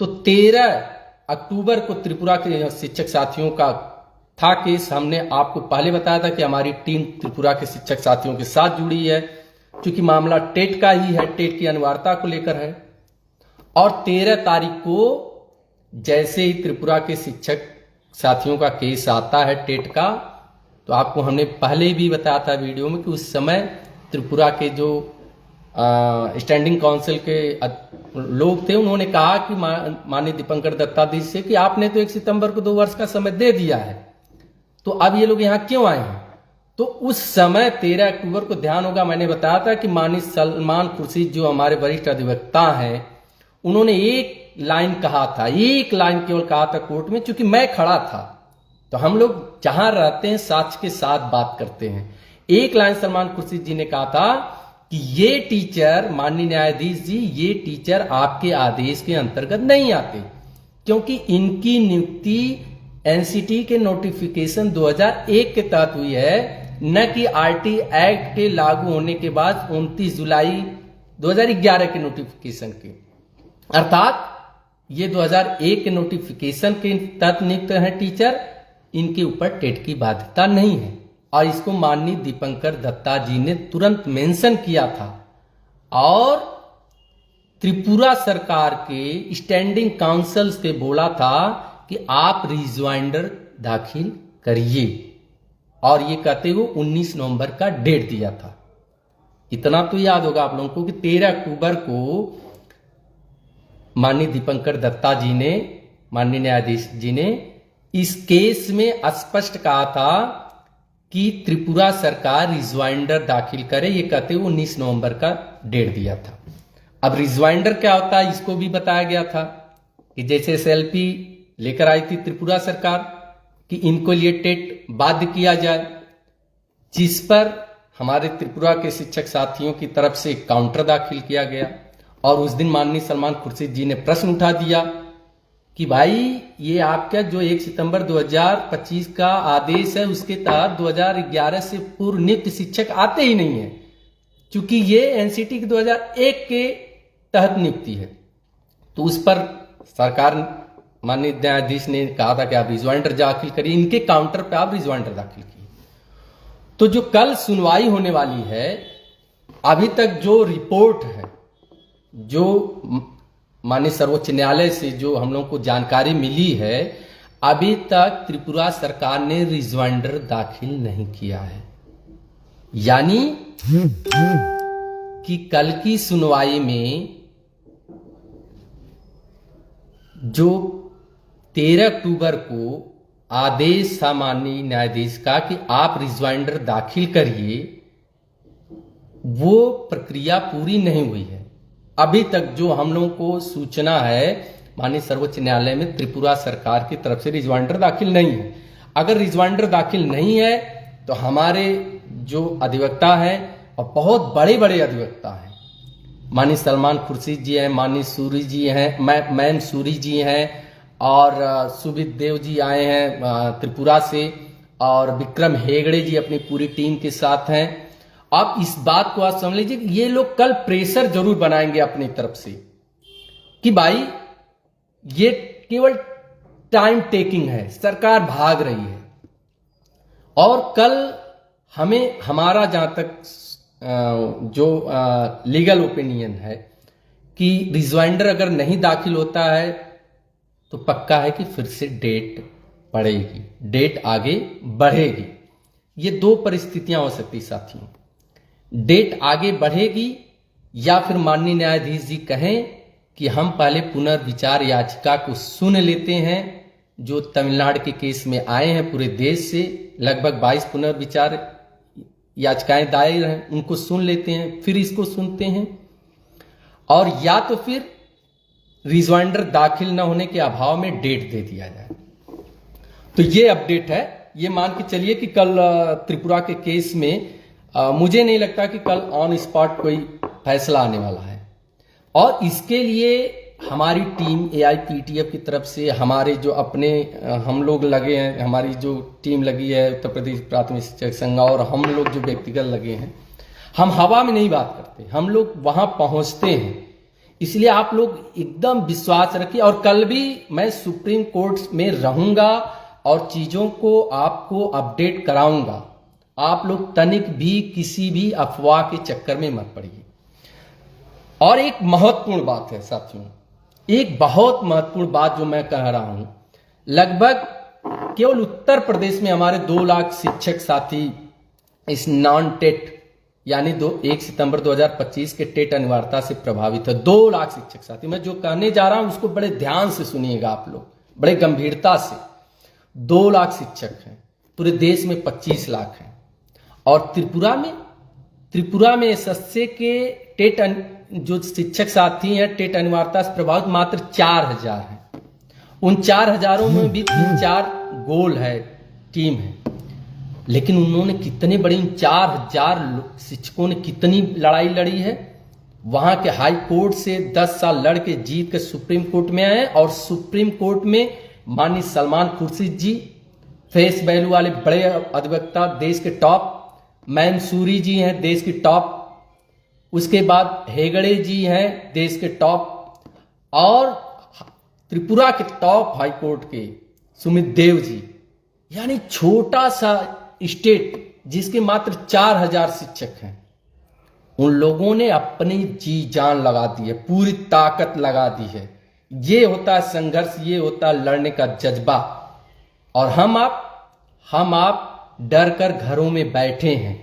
तो 13 अक्टूबर को त्रिपुरा के शिक्षक साथियों का था केस। हमने आपको पहले बताया था कि हमारी टीम त्रिपुरा के शिक्षक साथियों के साथ जुड़ी है, क्योंकि मामला टेट का ही है, टेट की अनिवार्यता को लेकर है। और 13 तारीख को जैसे ही त्रिपुरा के शिक्षक साथियों का केस आता है टेट का, तो आपको हमने पहले भी बताया था वीडियो में कि उस समय त्रिपुरा के जो स्टैंडिंग काउंसिल के लोग थे, उन्होंने कहा कि माननीय दीपंकर दत्ता से कि आपने तो 1 सितंबर को 2 वर्ष का समय दे दिया है, तो अब ये लोग यहां क्यों आए हैं। तो उस समय 13 अक्टूबर को ध्यान होगा, मैंने बताया था कि माननीय सलमान खुर्शीद जो हमारे वरिष्ठ अधिवक्ता हैं, उन्होंने एक लाइन कहा था, एक लाइन केवल कहा था कोर्ट में, चूंकि मैं खड़ा था। तो हम लोग जहां रहते हैं साक्ष्य के साथ बात करते हैं। एक लाइन सलमान खुर्शीद जी ने कहा था कि ये टीचर, माननीय न्यायाधीश जी, ये टीचर आपके आदेश के अंतर्गत नहीं आते, क्योंकि इनकी नियुक्ति एनसीटी के नोटिफिकेशन 2001 के तहत हुई है, न कि आरटी एक्ट के लागू होने के बाद 29 जुलाई 2011 के नोटिफिकेशन के। अर्थात ये 2001 के नोटिफिकेशन के तहत नियुक्त है टीचर, इनके ऊपर टेट की बाध्यता नहीं है। और इसको माननीय दीपंकर दत्ता जी ने तुरंत मेंशन किया था और त्रिपुरा सरकार के स्टैंडिंग काउंसिल से बोला था कि आप रिज्वाइंडर दाखिल करिए, और ये कहते हुए 19 नवंबर का डेट दिया था। इतना तो याद होगा आप लोगों को कि 13 अक्टूबर को माननीय दीपंकर दत्ता जी ने, माननीय न्यायाधीश जी ने इस केस में स्पष्ट कहा था कि त्रिपुरा सरकार रिज्वाइंडर दाखिल करे, ये कहते हुए 19 नवंबर का डेट दिया था। अब रिज्वाइंडर क्या होता है इसको भी बताया गया था कि जैसे एसएलपी लेकर आई थी त्रिपुरा सरकार कि इनको लिए टेट बाध्य किया जाए, जिस पर हमारे त्रिपुरा के शिक्षक साथियों की तरफ से काउंटर दाखिल किया गया। और उस दिन माननीय सलमान खुर्शीद जी ने प्रश्न उठा दिया कि भाई ये आपका जो 1 सितंबर 2025 का आदेश है, उसके तहत 2011 से पूर्व नियुक्त शिक्षक आते ही नहीं है, क्योंकि ये एनसीटी के 2001 के तहत नियुक्ति है। तो उस पर सरकार, माननीय न्यायाधीश ने कहा था कि आप रिज्वाइंडर दाखिल करिए, इनके काउंटर पे आप रिज्वाइंडर दाखिल किए। तो जो कल सुनवाई होने वाली है, अभी तक जो रिपोर्ट है, जो माननीय सर्वोच्च न्यायालय से जो हम लोगों को जानकारी मिली है, अभी तक त्रिपुरा सरकार ने रिज्वाइंडर दाखिल नहीं किया है। यानी कि कल की सुनवाई में जो 13 अक्टूबर को आदेश था माननीय न्यायाधीश का कि आप रिज्वाइंडर दाखिल करिए, वो प्रक्रिया पूरी नहीं हुई है। अभी तक जो हम लोगों को सूचना है माननीय सर्वोच्च न्यायालय में, त्रिपुरा सरकार की तरफ से रिज्वाइंडर दाखिल नहीं है। अगर रिज्वाइंडर दाखिल नहीं है तो हमारे जो अधिवक्ता हैं, और बहुत बड़े बड़े अधिवक्ता हैं, माननीय सलमान खुर्शीद जी हैं, माननीय सूरी जी हैं, मैम सूरी जी हैं, और सुबित देव जी आए हैं त्रिपुरा से, और विक्रम हेगड़े जी अपनी पूरी टीम के साथ हैं। आप इस बात को आज समझ लीजिए कि ये लोग कल प्रेशर जरूर बनाएंगे अपनी तरफ से कि भाई ये केवल टाइम टेकिंग है, सरकार भाग रही है। और कल हमें, हमारा जहां तक जो लीगल ओपिनियन है कि रिज्वाइंडर अगर नहीं दाखिल होता है तो पक्का है कि फिर से डेट पड़ेगी, डेट आगे बढ़ेगी। ये दो परिस्थितियां हो सकती साथियों, डेट आगे बढ़ेगी या फिर माननीय न्यायाधीश जी कहें कि हम पहले पुनर्विचार याचिका को सुन लेते हैं। जो तमिलनाडु के केस में आए हैं पूरे देश से लगभग 22 पुनर्विचार याचिकाएं दायर हैं, उनको सुन लेते हैं, फिर इसको सुनते हैं। और या तो फिर रिज्वाइंडर दाखिल न होने के अभाव में डेट दे दिया जाए। तो ये अपडेट है। ये मान के चलिए कि कल त्रिपुरा के केस में मुझे नहीं लगता कि कल ऑन स्पॉट कोई फैसला आने वाला है। और इसके लिए हमारी टीम AIPTF की तरफ से, हमारे जो अपने हम लोग लगे हैं, हमारी जो टीम लगी है उत्तर प्रदेश प्राथमिक शिक्षक संघ, और हम लोग जो व्यक्तिगत लगे हैं, हम हवा में नहीं बात करते, हम लोग वहां पहुंचते हैं। इसलिए आप लोग एकदम विश्वास रखिए। और कल भी मैं सुप्रीम कोर्ट में रहूंगा और चीजों को आपको अपडेट कराऊंगा। आप लोग तनिक भी किसी भी अफवाह के चक्कर में मत पड़िए। और एक महत्वपूर्ण बात है साथियों, एक बहुत महत्वपूर्ण बात जो मैं कह रहा हूं, लगभग केवल उत्तर प्रदेश में हमारे 2 लाख शिक्षक साथी इस नॉन टेट यानी 1 सितंबर 2025 के टेट अनिवार्यता से प्रभावित है। 2 लाख शिक्षक साथी। मैं जो कहने जा रहा हूं उसको बड़े ध्यान से सुनिएगा आप लोग, बड़े गंभीरता से। 2 लाख शिक्षक हैं, पूरे देश में 25 लाख हैं। और त्रिपुरा में एसएससी के टेट जो शिक्षक साथी हैं टेट अनिवार्यता से प्रभावित मात्र 4000 हैं। उन 4000 में भी 3-4 गोल है, टीम है। लेकिन उन्होंने कितने बड़े 4000 शिक्षकों ने कितनी लड़ाई लड़ी है। वहां के हाई कोर्ट से 10 साल लड़ के जीत के सुप्रीम कोर्ट में आए। और सुप्रीम कोर्ट में माननीय सलमान खुर्शीद जी, फेस वैल्यू वाले बड़े अधिवक्ता, देश के टॉप। मैनसूरी जी हैं देश की टॉप। उसके बाद हेगड़े जी हैं देश के टॉप। और त्रिपुरा के टॉप हाई कोर्ट के सुमित देव जी। यानी छोटा सा स्टेट जिसके मात्र 4000 शिक्षक हैं, उन लोगों ने अपनी जी जान लगा दी है, पूरी ताकत लगा दी है। ये होता है संघर्ष, ये होता है लड़ने का जज्बा। और हम आप डर कर घरों में बैठे हैं।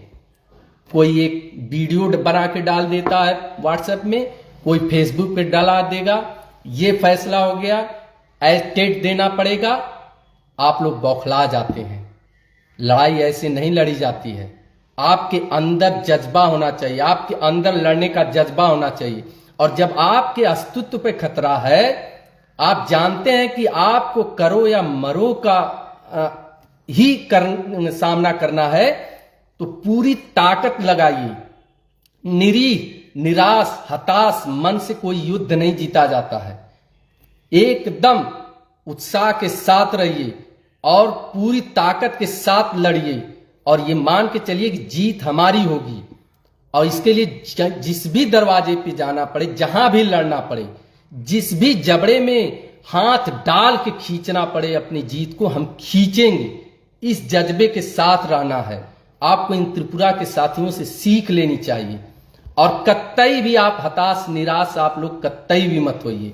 कोई एक वीडियो बना के डाल देता है व्हाट्सएप में, कोई फेसबुक पे डाला देगा, ये फैसला हो गया, टेट देना पड़ेगा। आप लोग बौखला जाते हैं। लड़ाई ऐसे नहीं लड़ी जाती है। आपके अंदर जज्बा होना चाहिए, आपके अंदर लड़ने का जज्बा होना चाहिए। और जब आपके अस्तित्व पे खतरा है, आप जानते हैं कि आपको करो या मरो का सामना करना है, तो पूरी ताकत लगाइए। निराश हताश मन से कोई युद्ध नहीं जीता जाता है। एकदम उत्साह के साथ रहिए और पूरी ताकत के साथ लड़िए। और ये मान के चलिए कि जीत हमारी होगी। और इसके लिए जिस भी दरवाजे पे जाना पड़े, जहां भी लड़ना पड़े, जिस भी जबड़े में हाथ डाल के खींचना पड़े, अपनी जीत को हम खींचेंगे। इस जज्बे के साथ रहना है। आपको इन त्रिपुरा के साथियों से सीख लेनी चाहिए। और कतई भी आप हताश निराश आप लोग कतई भी मत होइए।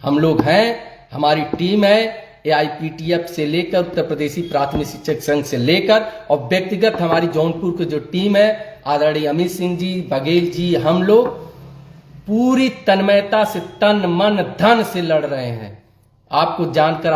हम लोग हैं, हमारी टीम है, AIPTF से लेकर उत्तर प्रदेशी प्राथमिक शिक्षक संघ से लेकर और व्यक्तिगत हमारी जौनपुर की जो टीम है, आदरणीय अमित सिंह जी, बघेल जी, हम लोग पूरी तन्मयता से, तन मन धन से लड़ रहे हैं। आपको जानकर